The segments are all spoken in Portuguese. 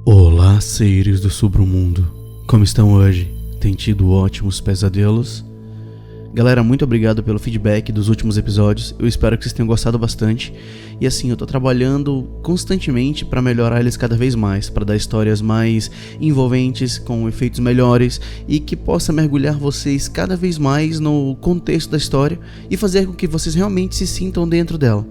Olá, seres do submundo. Como estão hoje? Tem tido ótimos pesadelos? Galera, muito obrigado pelo feedback dos últimos episódios. Eu espero que vocês tenham gostado bastante. E assim, eu tô trabalhando constantemente para melhorar eles cada vez mais, para dar histórias mais envolventes, com efeitos melhores e que possa mergulhar vocês cada vez mais no contexto da história e fazer com que vocês realmente se sintam dentro dela.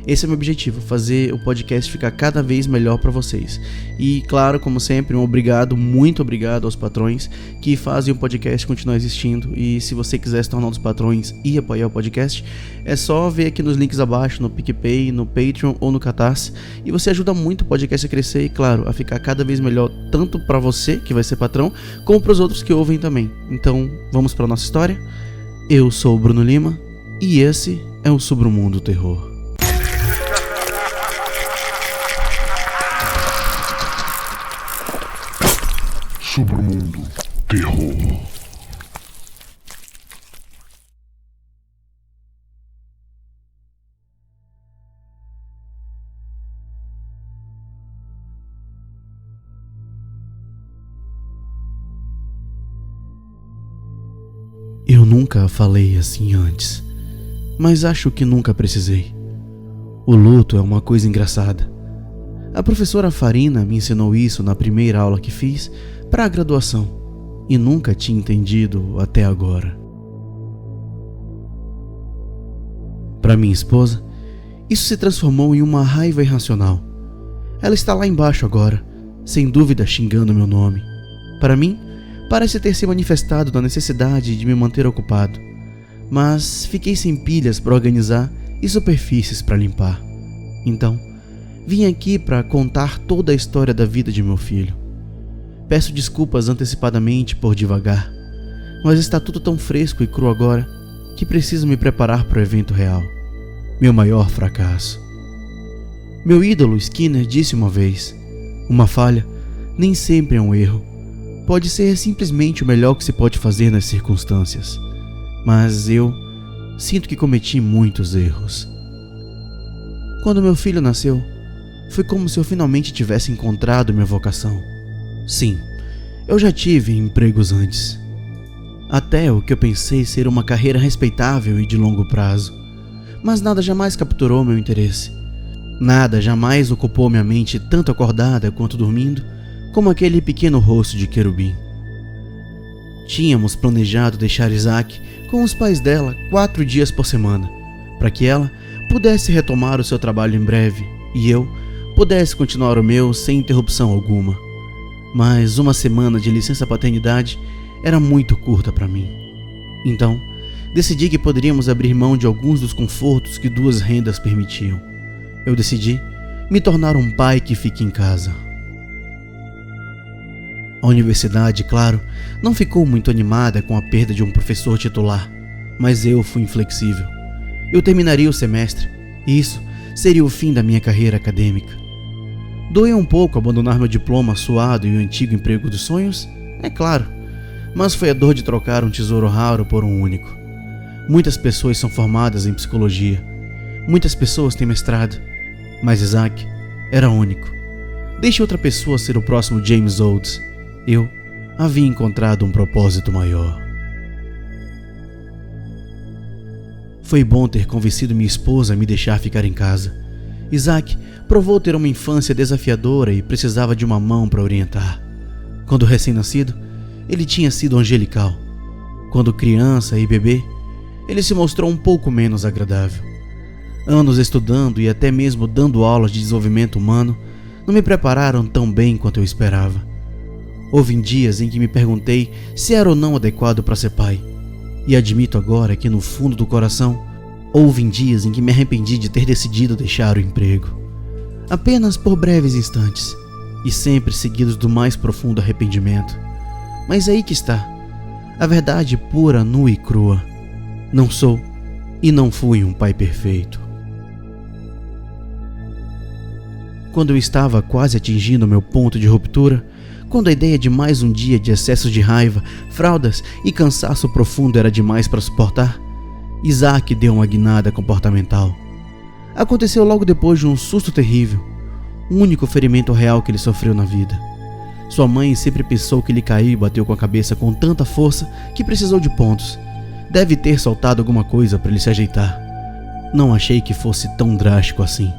Esse é o meu objetivo, fazer o podcast ficar cada vez melhor para vocês. E claro, como sempre, muito obrigado aos patrões que fazem o podcast continuar existindo. E se você quiser se tornar um dos patrões e apoiar o podcast, é só ver aqui nos links abaixo, no PicPay, no Patreon ou no Catarse. E você ajuda muito o podcast a crescer e, claro, a ficar cada vez melhor, tanto para você, que vai ser patrão, como para os outros que ouvem também. Então, vamos para nossa história? Eu sou o Bruno Lima e esse é o Submundo Terror. Submundo Terror. Eu nunca falei assim antes, mas acho que nunca precisei. O luto é uma coisa engraçada. A professora Farina me ensinou isso na primeira aula que fiz para a graduação e nunca tinha entendido até agora. Para minha esposa, isso se transformou em uma raiva irracional. Ela está lá embaixo agora, sem dúvida xingando meu nome. Para mim, parece ter se manifestado na necessidade de me manter ocupado, mas fiquei sem pilhas para organizar e superfícies para limpar. Então, vim aqui para contar toda a história da vida de meu filho. Peço desculpas antecipadamente por divagar, mas está tudo tão fresco e cru agora que preciso me preparar para o evento real. Meu maior fracasso. Meu ídolo Skinner disse uma vez: uma falha nem sempre é um erro. Pode ser simplesmente o melhor que se pode fazer nas circunstâncias. Mas eu sinto que cometi muitos erros. Quando meu filho nasceu, foi como se eu finalmente tivesse encontrado minha vocação. Sim, eu já tive empregos antes. Até o que eu pensei ser uma carreira respeitável e de longo prazo. Mas nada jamais capturou meu interesse. Nada jamais ocupou minha mente tanto acordada quanto dormindo, como aquele pequeno rosto de querubim. Tínhamos planejado deixar Isaac com os pais dela 4 dias por semana, para que ela pudesse retomar o seu trabalho em breve e eu pudesse continuar o meu sem interrupção alguma. Mas uma semana de licença paternidade era muito curta para mim. Então, decidi que poderíamos abrir mão de alguns dos confortos que 2 rendas permitiam. Eu decidi me tornar um pai que fique em casa. A universidade, claro, não ficou muito animada com a perda de um professor titular, mas eu fui inflexível. Eu terminaria o semestre, e isso seria o fim da minha carreira acadêmica. Doeu um pouco abandonar meu diploma suado e o antigo emprego dos sonhos? É claro, mas foi a dor de trocar um tesouro raro por um único. Muitas pessoas são formadas em psicologia, muitas pessoas têm mestrado, mas Isaac era único. Deixe outra pessoa ser o próximo James Olds. Eu havia encontrado um propósito maior. Foi bom ter convencido minha esposa a me deixar ficar em casa. Isaac provou ter uma infância desafiadora e precisava de uma mão para orientar. Quando recém-nascido, ele tinha sido angelical. Quando criança e bebê, ele se mostrou um pouco menos agradável. Anos estudando e até mesmo dando aulas de desenvolvimento humano não me prepararam tão bem quanto eu esperava. Houve dias em que me perguntei se era ou não adequado para ser pai. E admito agora que no fundo do coração, houve dias em que me arrependi de ter decidido deixar o emprego. Apenas por breves instantes, e sempre seguidos do mais profundo arrependimento. Mas aí que está, a verdade pura, nua e crua. Não sou e não fui um pai perfeito. Quando eu estava quase atingindo meu ponto de ruptura, quando a ideia de mais um dia de excessos de raiva, fraldas e cansaço profundo era demais para suportar, Isaac deu uma guinada comportamental. Aconteceu logo depois de um susto terrível, o único ferimento real que ele sofreu na vida. Sua mãe sempre pensou que ele caiu e bateu com a cabeça com tanta força que precisou de pontos. Deve ter soltado alguma coisa para ele se ajeitar. Não achei que fosse tão drástico assim,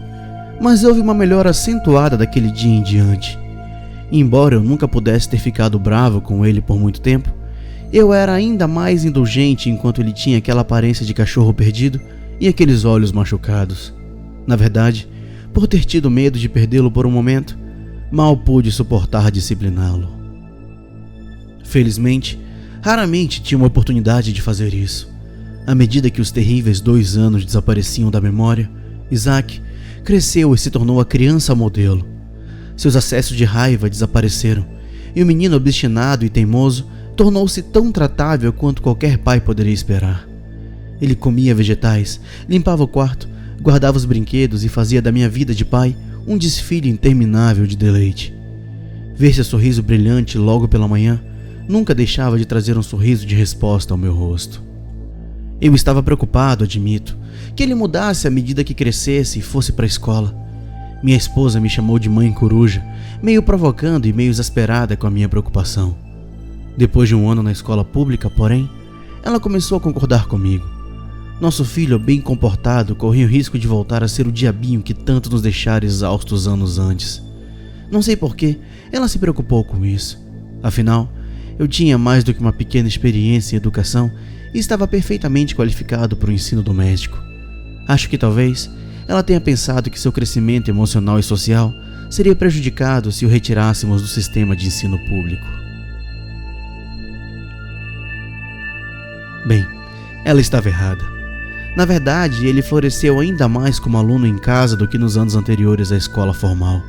mas houve uma melhora acentuada daquele dia em diante. Embora eu nunca pudesse ter ficado bravo com ele por muito tempo, eu era ainda mais indulgente enquanto ele tinha aquela aparência de cachorro perdido e aqueles olhos machucados. Na verdade, por ter tido medo de perdê-lo por um momento, mal pude suportar discipliná-lo. Felizmente, raramente tinha uma oportunidade de fazer isso. À medida que os terríveis 2 anos desapareciam da memória, Isaac cresceu e se tornou a criança modelo. Seus acessos de raiva desapareceram, e o menino obstinado e teimoso tornou-se tão tratável quanto qualquer pai poderia esperar. Ele comia vegetais, limpava o quarto, guardava os brinquedos e fazia da minha vida de pai um desfile interminável de deleite. Ver seu sorriso brilhante logo pela manhã nunca deixava de trazer um sorriso de resposta ao meu rosto. Eu estava preocupado, admito, que ele mudasse à medida que crescesse e fosse para a escola. Minha esposa me chamou de mãe coruja, meio provocando e meio exasperada com a minha preocupação. Depois de 1 ano na escola pública, porém, ela começou a concordar comigo. Nosso filho, bem comportado, corria o risco de voltar a ser o diabinho que tanto nos deixara exaustos anos antes. Não sei por que ela se preocupou com isso. Afinal, eu tinha mais do que uma pequena experiência em educação e estava perfeitamente qualificado para o ensino doméstico. Acho que talvez ela tenha pensado que seu crescimento emocional e social seria prejudicado se o retirássemos do sistema de ensino público. Bem, ela estava errada. Na verdade, ele floresceu ainda mais como aluno em casa do que nos anos anteriores à escola formal.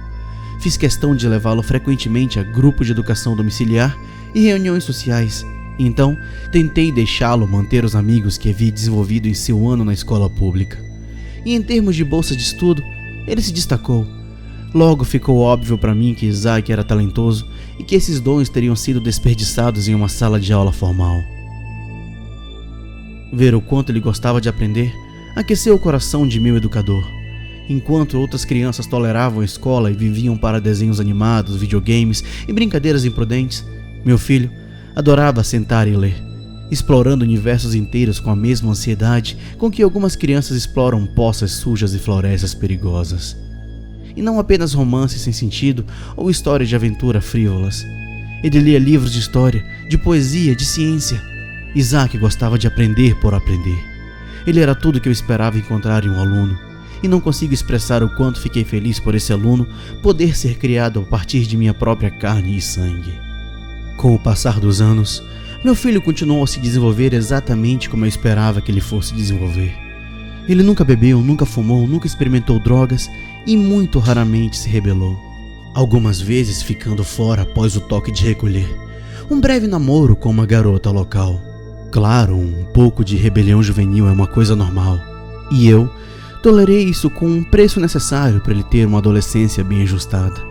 Fiz questão de levá-lo frequentemente a grupos de educação domiciliar e reuniões sociais. Então, tentei deixá-lo manter os amigos que havia desenvolvido em seu ano na escola pública. E em termos de bolsa de estudo, ele se destacou. Logo ficou óbvio para mim que Isaac era talentoso e que esses dons teriam sido desperdiçados em uma sala de aula formal. Ver o quanto ele gostava de aprender aqueceu o coração de meu educador. Enquanto outras crianças toleravam a escola e viviam para desenhos animados, videogames e brincadeiras imprudentes, meu filho adorava sentar e ler, explorando universos inteiros com a mesma ansiedade com que algumas crianças exploram poças sujas e florestas perigosas. E não apenas romances sem sentido ou histórias de aventura frívolas. Ele lia livros de história, de poesia, de ciência. Isaac gostava de aprender por aprender. Ele era tudo que eu esperava encontrar em um aluno, e não consigo expressar o quanto fiquei feliz por esse aluno poder ser criado a partir de minha própria carne e sangue. Com o passar dos anos, meu filho continuou a se desenvolver exatamente como eu esperava que ele fosse desenvolver. Ele nunca bebeu, nunca fumou, nunca experimentou drogas e muito raramente se rebelou. Algumas vezes ficando fora após o toque de recolher. Um breve namoro com uma garota local. Claro, um pouco de rebelião juvenil é uma coisa normal. E eu tolerei isso com um preço necessário para ele ter uma adolescência bem ajustada.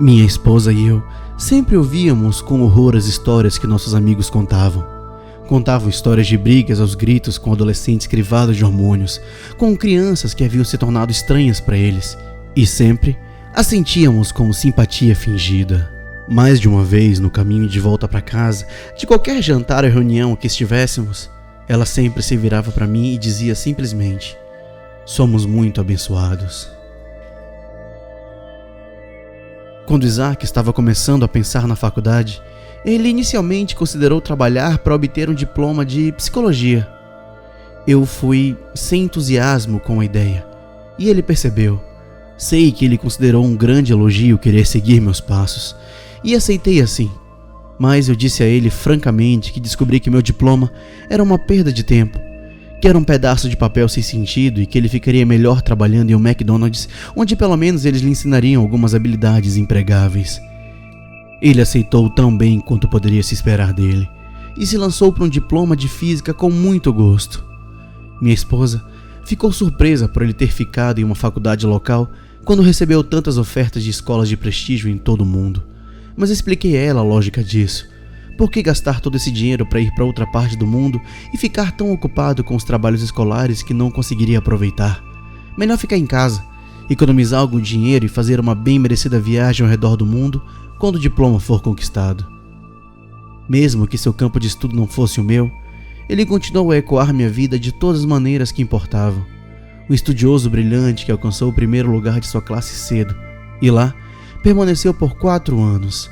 Minha esposa e eu sempre ouvíamos com horror as histórias que nossos amigos contavam. Contavam histórias de brigas aos gritos com adolescentes crivados de hormônios, com crianças que haviam se tornado estranhas para eles, e sempre assentíamos com simpatia fingida. Mais de uma vez, no caminho de volta para casa, de qualquer jantar ou reunião que estivéssemos, ela sempre se virava para mim e dizia simplesmente: "Somos muito abençoados." Quando Isaac estava começando a pensar na faculdade, ele inicialmente considerou trabalhar para obter um diploma de psicologia. Eu fui sem entusiasmo com a ideia, e ele percebeu. Sei que ele considerou um grande elogio querer seguir meus passos, e aceitei assim. Mas eu disse a ele francamente que descobri que meu diploma era uma perda de tempo, que era um pedaço de papel sem sentido e que ele ficaria melhor trabalhando em um McDonald's, onde pelo menos eles lhe ensinariam algumas habilidades empregáveis. Ele aceitou tão bem quanto poderia se esperar dele, e se lançou para um diploma de física com muito gosto. Minha esposa ficou surpresa por ele ter ficado em uma faculdade local quando recebeu tantas ofertas de escolas de prestígio em todo o mundo. Mas expliquei a ela a lógica disso. Por que gastar todo esse dinheiro para ir para outra parte do mundo e ficar tão ocupado com os trabalhos escolares que não conseguiria aproveitar? Melhor ficar em casa economizar algum dinheiro e fazer uma bem merecida viagem ao redor do mundo quando o diploma for conquistado. Mesmo que seu campo de estudo não fosse o meu, ele continuou a ecoar minha vida de todas as maneiras que importavam. Um estudioso brilhante que alcançou o primeiro lugar de sua classe cedo, e lá permaneceu por 4 anos.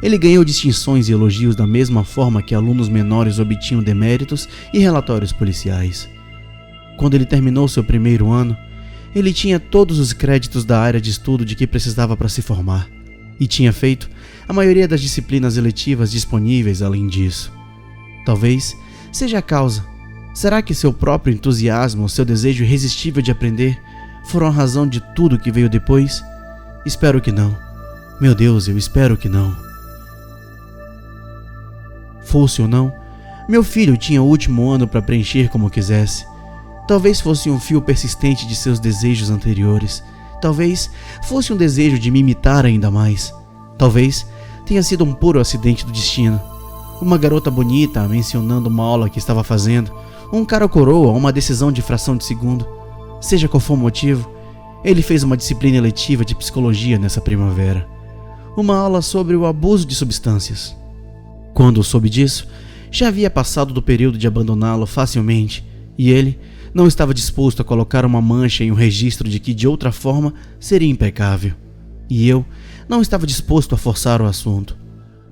Ele ganhou distinções e elogios da mesma forma que alunos menores obtinham deméritos e relatórios policiais. Quando ele terminou seu primeiro ano, ele tinha todos os créditos da área de estudo de que precisava para se formar, e tinha feito a maioria das disciplinas eletivas disponíveis além disso. Talvez seja a causa. Será que seu próprio entusiasmo, seu desejo irresistível de aprender, foram a razão de tudo que veio depois? Espero que não. Meu Deus, eu espero que não. Fosse ou não, meu filho tinha o último ano para preencher como quisesse. Talvez fosse um fio persistente de seus desejos anteriores. Talvez fosse um desejo de me imitar ainda mais. Talvez tenha sido um puro acidente do destino. Uma garota bonita mencionando uma aula que estava fazendo, um cara coroa, uma decisão de fração de segundo. Seja qual for o motivo, ele fez uma disciplina eletiva de psicologia nessa primavera. Uma aula sobre o abuso de substâncias. Quando soube disso, já havia passado do período de abandoná-lo facilmente, e ele não estava disposto a colocar uma mancha em um registro de que de outra forma seria impecável. E eu não estava disposto a forçar o assunto.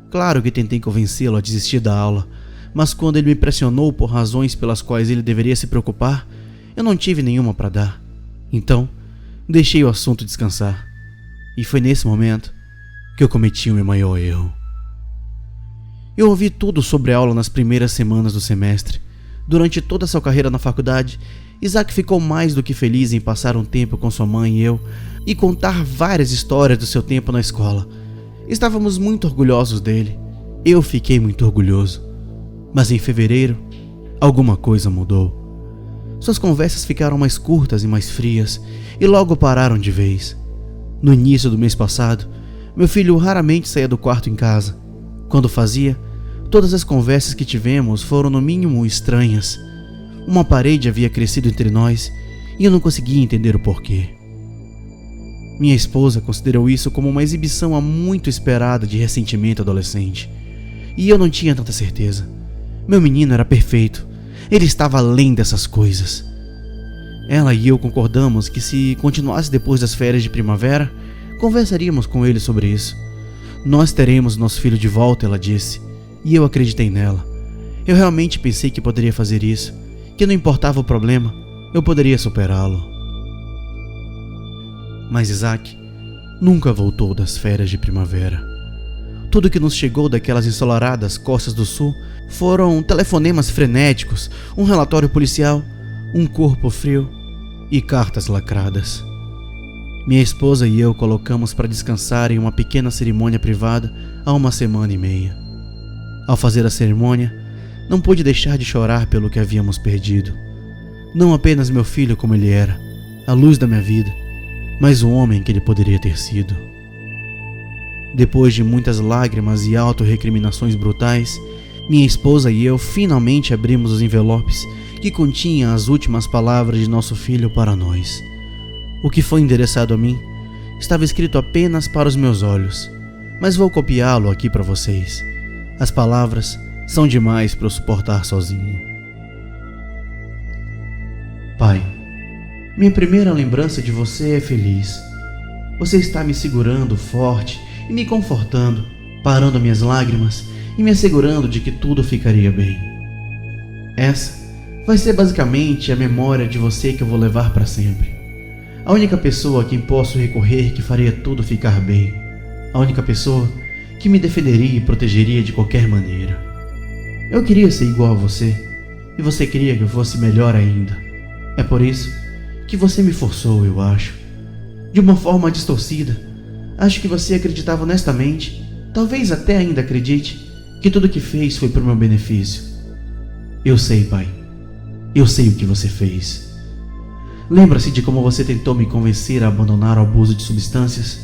Claro que tentei convencê-lo a desistir da aula, mas quando ele me pressionou por razões pelas quais ele deveria se preocupar, eu não tive nenhuma para dar. Então, deixei o assunto descansar. E foi nesse momento que eu cometi o meu maior erro. Eu ouvi tudo sobre a aula nas primeiras semanas do semestre. Durante toda a sua carreira na faculdade, Isaac ficou mais do que feliz em passar um tempo com sua mãe e eu e contar várias histórias do seu tempo na escola. Estávamos muito orgulhosos dele. Eu fiquei muito orgulhoso. Mas em fevereiro, alguma coisa mudou. Suas conversas ficaram mais curtas e mais frias e logo pararam de vez. No início do mês passado, meu filho raramente saía do quarto em casa. Quando fazia, todas as conversas que tivemos foram no mínimo estranhas. Uma parede havia crescido entre nós e eu não conseguia entender o porquê. Minha esposa considerou isso como uma exibição há muito esperada de ressentimento adolescente. E eu não tinha tanta certeza. Meu menino era perfeito. Ele estava além dessas coisas. Ela e eu concordamos que se continuasse depois das férias de primavera, conversaríamos com ele sobre isso. Nós teremos nosso filho de volta, ela disse. E eu acreditei nela. Eu realmente pensei que poderia fazer isso, que não importava o problema, eu poderia superá-lo. Mas Isaac nunca voltou das férias de primavera. Tudo que nos chegou daquelas ensolaradas costas do sul foram telefonemas frenéticos, um relatório policial, um corpo frio e cartas lacradas. Minha esposa e eu colocamos para descansar em uma pequena cerimônia privada há 1 semana e meia. Ao fazer a cerimônia, não pude deixar de chorar pelo que havíamos perdido. Não apenas meu filho como ele era, a luz da minha vida, mas o homem que ele poderia ter sido. Depois de muitas lágrimas e autorrecriminações brutais, minha esposa e eu finalmente abrimos os envelopes que continham as últimas palavras de nosso filho para nós. O que foi endereçado a mim estava escrito apenas para os meus olhos, mas vou copiá-lo aqui para vocês. As palavras são demais para eu suportar sozinho. Pai, minha primeira lembrança de você é feliz. Você está me segurando forte e me confortando, parando minhas lágrimas e me assegurando de que tudo ficaria bem. Essa vai ser basicamente a memória de você que eu vou levar para sempre. A única pessoa a quem posso recorrer que faria tudo ficar bem. A única pessoa que me defenderia e protegeria de qualquer maneira. Eu queria ser igual a você, e você queria que eu fosse melhor ainda. É por isso que você me forçou, eu acho. De uma forma distorcida, acho que você acreditava honestamente, talvez até ainda acredite, que tudo que fez foi para o meu benefício. Eu sei, pai. Eu sei o que você fez. Lembra-se de como você tentou me convencer a abandonar o abuso de substâncias?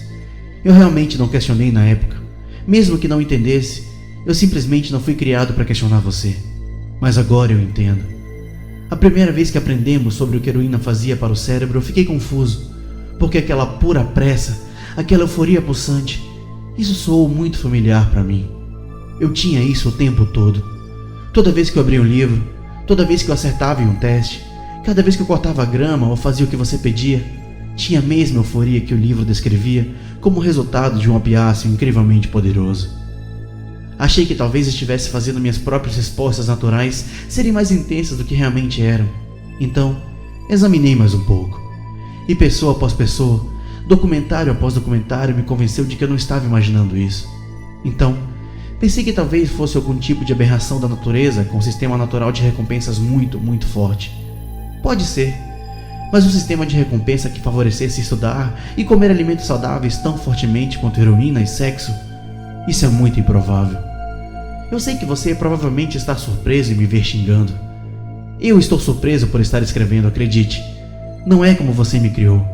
Eu realmente não questionei na época. Mesmo que não entendesse, eu simplesmente não fui criado para questionar você. Mas agora eu entendo. A primeira vez que aprendemos sobre o que a heroína fazia para o cérebro, eu fiquei confuso. porque aquela pura pressa, aquela euforia pulsante, isso soou muito familiar para mim. Eu tinha isso o tempo todo. Toda vez que eu abria um livro, toda vez que eu acertava em um teste, cada vez que eu cortava a grama ou fazia o que você pedia, tinha a mesma euforia que o livro descrevia como resultado de um opiáceo incrivelmente poderoso. Achei que talvez estivesse fazendo minhas próprias respostas naturais serem mais intensas do que realmente eram. Então, examinei mais um pouco. E pessoa após pessoa, documentário após documentário me convenceu de que eu não estava imaginando isso. Então, pensei que talvez fosse algum tipo de aberração da natureza com um sistema natural de recompensas muito, muito forte. Pode ser, mas um sistema de recompensa que favorecesse estudar e comer alimentos saudáveis tão fortemente quanto heroína e sexo, isso é muito improvável. Eu sei que você provavelmente está surpreso em me ver xingando. Eu estou surpreso por estar escrevendo, acredite. Não é como você me criou.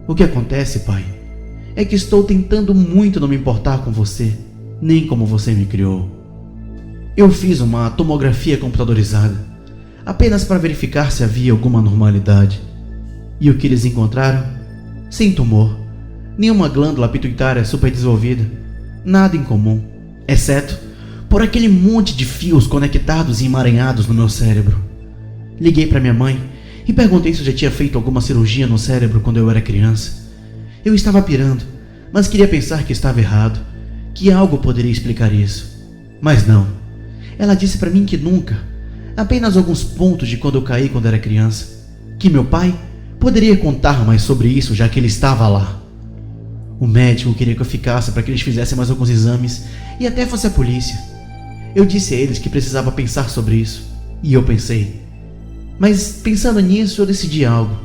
O que acontece, pai, é que estou tentando muito não me importar com você, nem como você me criou. Eu fiz uma tomografia computadorizada, apenas para verificar se havia alguma anormalidade. E o que eles encontraram? Sem tumor, nenhuma glândula pituitária superdesenvolvida, nada em comum, exceto por aquele monte de fios conectados e emaranhados no meu cérebro. Liguei para minha mãe e perguntei se eu já tinha feito alguma cirurgia no cérebro quando eu era criança. Eu estava pirando, mas queria pensar que estava errado, que algo poderia explicar isso. Mas não. Ela disse para mim que nunca, apenas alguns pontos de quando eu caí quando era criança, que meu pai poderia contar mais sobre isso já que ele estava lá. O médico queria que eu ficasse para que eles fizessem mais alguns exames e até fosse a polícia. Eu disse a eles que precisava pensar sobre isso, e eu pensei. Mas pensando nisso eu decidi algo.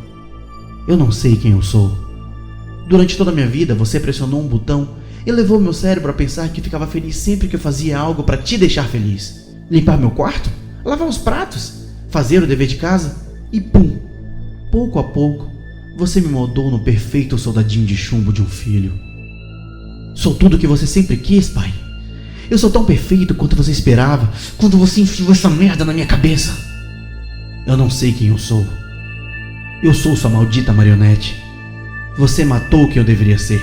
Eu não sei quem eu sou. Durante toda a minha vida você pressionou um botão e levou meu cérebro a pensar que ficava feliz sempre que eu fazia algo para te deixar feliz. Limpar meu quarto, lavar os pratos, fazer o dever de casa e pum! Pouco a pouco você me moldou no perfeito soldadinho de chumbo de um filho. Sou tudo o que você sempre quis, pai. Eu sou tão perfeito quanto você esperava quando você enfiou essa merda na minha cabeça. Eu não sei quem eu sou. Eu sou sua maldita marionete. Você matou quem eu deveria ser,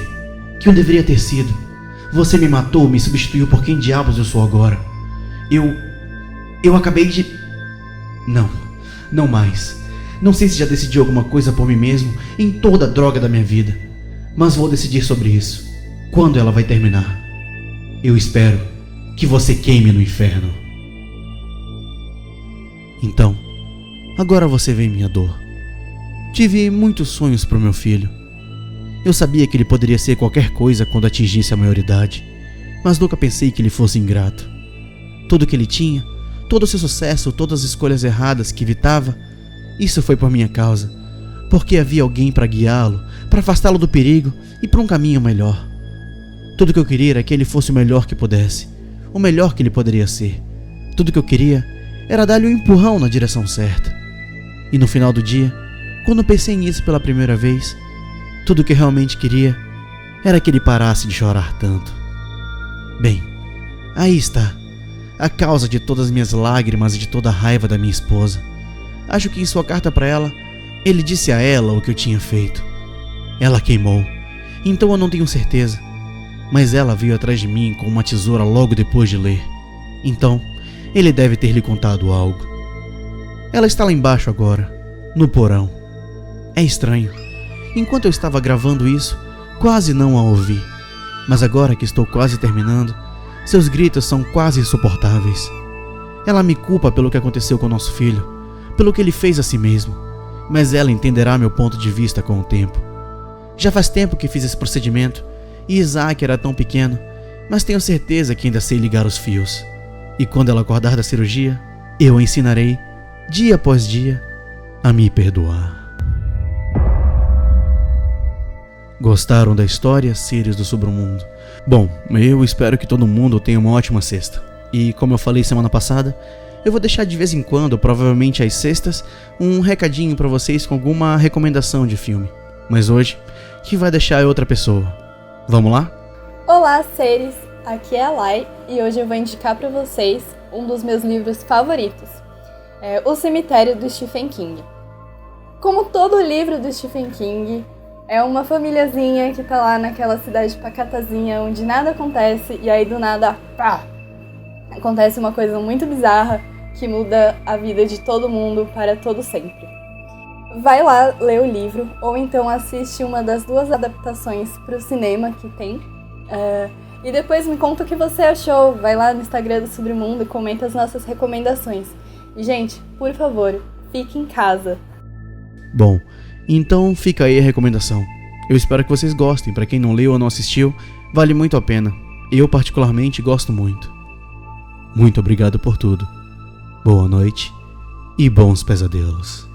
quem eu deveria ter sido. Você me matou, me substituiu por quem diabos eu sou agora. Eu acabei de... Não mais. Não sei se já decidi alguma coisa por mim mesmo em toda a droga da minha vida, mas vou decidir sobre isso. Quando ela vai terminar? Eu espero que você queime no inferno. Então, agora você vê minha dor. Tive muitos sonhos para o meu filho. Eu sabia que ele poderia ser qualquer coisa quando atingisse a maioridade, mas nunca pensei que ele fosse ingrato. Tudo que ele tinha, todo o seu sucesso, todas as escolhas erradas que evitava, isso foi por minha causa, porque havia alguém para guiá-lo, para afastá-lo do perigo e para um caminho melhor. Tudo que eu queria era que ele fosse o melhor que pudesse, o melhor que ele poderia ser. Tudo que eu queria era dar-lhe um empurrão na direção certa. E no final do dia, quando pensei nisso pela primeira vez, tudo que eu realmente queria era que ele parasse de chorar tanto. Bem, aí está, a causa de todas as minhas lágrimas e de toda a raiva da minha esposa. Acho que em sua carta para ela, ele disse a ela o que eu tinha feito. Ela queimou, então eu não tenho certeza. Mas ela veio atrás de mim com uma tesoura logo depois de ler. Então, ele deve ter lhe contado algo. Ela está lá embaixo agora, no porão. É estranho. Enquanto eu estava gravando isso, quase não a ouvi. Mas agora que estou quase terminando, seus gritos são quase insuportáveis. Ela me culpa pelo que aconteceu com nosso filho, pelo que ele fez a si mesmo. Mas ela entenderá meu ponto de vista com o tempo. Já faz tempo que fiz esse procedimento, e Isaac era tão pequeno, mas tenho certeza que ainda sei ligar os fios. E quando ela acordar da cirurgia, eu a ensinarei, dia após dia, a me perdoar. Gostaram da história, seres do Submundo? Bom, eu espero que todo mundo tenha uma ótima sexta. E como eu falei semana passada, eu vou deixar de vez em quando, provavelmente às sextas, um recadinho pra vocês com alguma recomendação de filme. Mas hoje, quem vai deixar é outra pessoa. Vamos lá? Olá, seres! Aqui é a Lai e hoje eu vou indicar para vocês um dos meus livros favoritos, O Cemitério do Stephen King. Como todo livro do Stephen King, É uma famíliazinha que tá lá naquela cidade pacatazinha onde nada acontece e aí do nada, pá, acontece uma coisa muito bizarra que muda a vida de todo mundo para todo sempre. Vai lá ler o livro ou então assiste uma das 2 adaptações pro cinema que tem. E depois me conta o que você achou. Vai lá no Instagram do Submundo e comenta as nossas recomendações. E, gente, por favor, fique em casa. Bom, então fica aí a recomendação. Eu espero que vocês gostem. Para quem não leu ou não assistiu, vale muito a pena. Eu particularmente gosto muito. Muito obrigado por tudo. Boa noite e bons pesadelos.